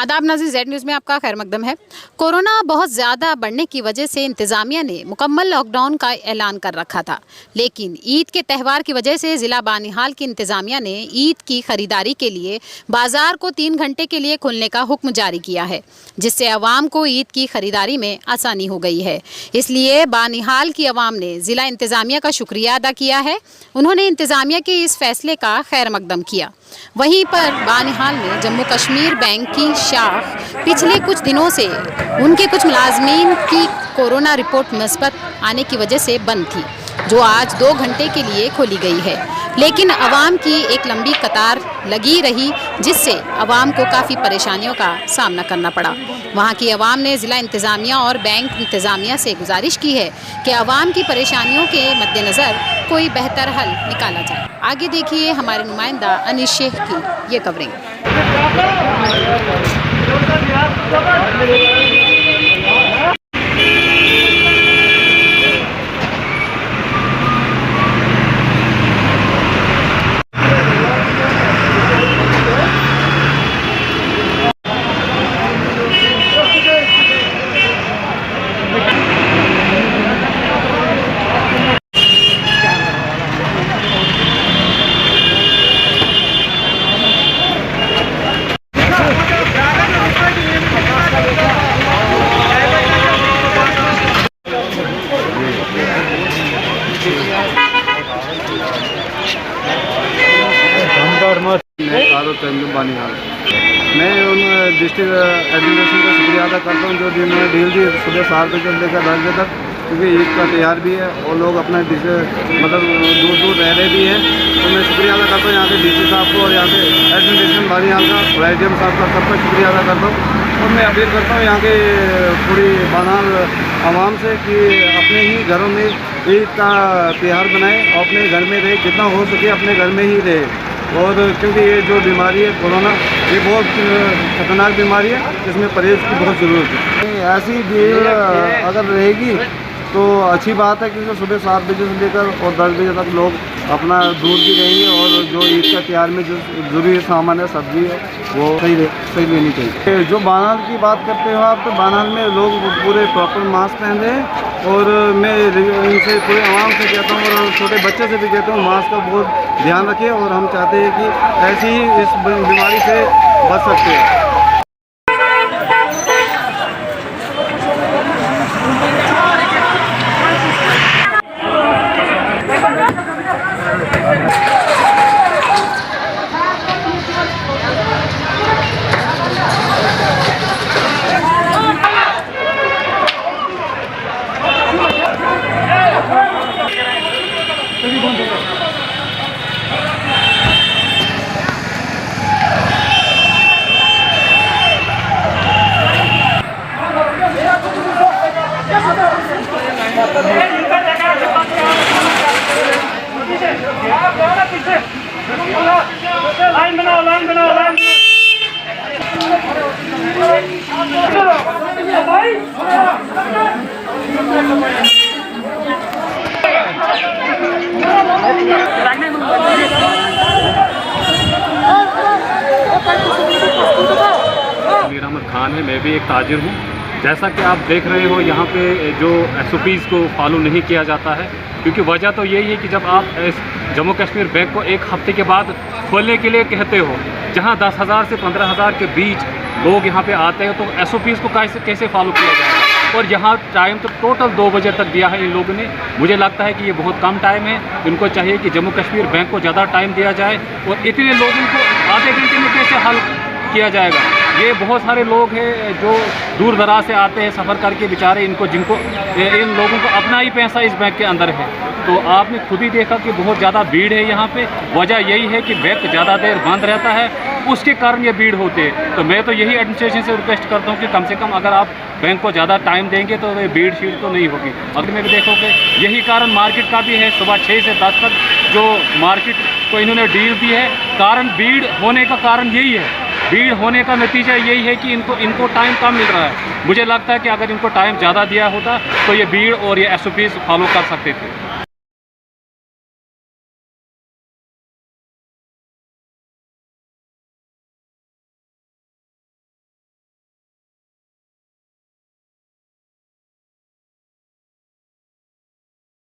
आदाब नाज़रीन, Z news में आपका खैर मकदम है। कोरोना बहुत ज़्यादा बढ़ने की वजह से इंतज़ामिया ने मुकम्मल लॉकडाउन का ऐलान कर रखा था, लेकिन ईद के त्यौहार की वजह से ज़िला बानिहाल की इंतज़ामिया ने ईद की ख़रीदारी के लिए बाज़ार को 3 घंटे के लिए खोलने का हुक्म जारी किया है, जिससे आवाम को ईद की ख़रीदारी में आसानी हो गई है। इसलिए बानिहाल की आवाम ने ज़िला इंतज़ामिया का शुक्रिया अदा किया है। उन्होंने इंतज़ामिया के इस फैसले का खैर मकदम किया। वहीं पर बानिहाल में जम्मू कश्मीर बैंक की शाख पिछले कुछ दिनों से उनके कुछ मुलाजमीन की कोरोना रिपोर्ट मुस्बत आने की वजह से बंद थी, जो आज 2 घंटे के लिए खोली गई है। लेकिन आवाम की एक लंबी कतार लगी रही, जिससे आवाम को काफ़ी परेशानियों का सामना करना पड़ा। वहाँ की आवाम ने ज़िला इंतज़ामिया और बैंक इंतज़ामिया से गुजारिश की है कि आवाम की परेशानियों के मद्देनज़र कोई बेहतर हल निकाला जाए। आगे देखिए हमारे नुमाइंदा अनीस शेख की ये कवरिंग। मैं उन डिस्ट्रिक्ट एडमिनिस्ट्रेशन का शुक्रिया अदा करता हूँ जो जिन्होंने डील दी सुबह 7 बजे से लेकर 10 बजे तक, क्योंकि ईद का त्यौहार भी है और लोग अपना मतलब दूर दूर रह रहे भी हैं। तो मैं शुक्रिया अदा करता हूँ यहाँ के डीसी साहब को और यहाँ के एडमिनिस्ट्रेशन बानिहाल का और IDM साहब का सबका शुक्रिया अदा करता हूँ। और मैं अपील करता हूँ यहाँ के पूरी बानिहाल आवाम से कि अपने ही घरों में ईद का त्यौहार बनाएँ और अपने घर में रहे, जितना हो सके अपने घर में ही रहे। और क्योंकि ये जो बीमारी है कोरोना, ये बहुत खतरनाक बीमारी है, इसमें परहेज़ की बहुत ज़रूरत है। ऐसी भीड़ अगर रहेगी तो अच्छी बात है, क्योंकि सुबह 7 बजे से लेकर और 10 बजे तक लोग अपना दूर भी रहेंगे और जो ईद का त्यौहार में जो ज़रूरी सामान है, सब्ज़ी है, वो सही लेनी चाहिए। जो बानिहाल की बात करते हो आप, तो बानिहाल में लोग पूरे प्रॉपर मास्क पहन रहे हैं। और मैं इनसे पूरे आवाम से कहता हूँ और छोटे बच्चे से भी कहता हूँ, मास्क का बहुत ध्यान रखें। और हम चाहते हैं कि ऐसी ही इस बीमारी से बच सकते हैं। लाइन बनाओ, लाइन बनाओ, लाइन मीर अहमद खान है, मैं भी एक ताजिर हूँ। जैसा कि आप देख रहे हो, यहाँ पे जो SOPs को फॉलो नहीं किया जाता है, क्योंकि वजह तो यही है कि जब आप इस जम्मू कश्मीर बैंक को 1 हफ्ते के बाद खोलने के लिए कहते हो, जहाँ 10,000 से 15,000 के बीच लोग यहाँ पे आते हैं, तो SOPs को कैसे फॉलो किया जाएगा। और यहाँ टाइम तो टोटल 2 बजे तक दिया है इन लोगों ने। मुझे लगता है कि ये बहुत कम टाइम है। इनको चाहिए कि जम्मू कश्मीर बैंक को ज़्यादा टाइम दिया जाए, और इतने लोगों को आधे घंटे में कैसे हल किया जाएगा। ये बहुत सारे लोग हैं जो दूर दराज से आते हैं सफ़र करके, बेचारे इन लोगों को अपना ही पैसा इस बैंक के अंदर है। तो आपने खुद ही देखा कि बहुत ज़्यादा भीड़ है यहाँ पे। वजह यही है कि बैंक ज़्यादा देर बंद रहता है, उसके कारण ये भीड़ होती है। तो मैं तो यही एडमिनिस्ट्रेशन से रिक्वेस्ट करता हूँ कि कम से कम अगर आप बैंक को ज़्यादा टाइम देंगे तो ये भीड़ शीड़ तो नहीं होगी। अगर में भी देखोगे यही कारण मार्केट का भी है, सुबह 6 से 10 तक जो मार्केट को इन्होंने डील दी है। कारण भीड़ होने का कारण यही है, भीड़ होने का नतीजा यही है कि इनको टाइम कम मिल रहा है। मुझे लगता है कि अगर इनको टाइम ज़्यादा दिया होता तो ये भीड़ और ये SOPs फॉलो कर सकते थे।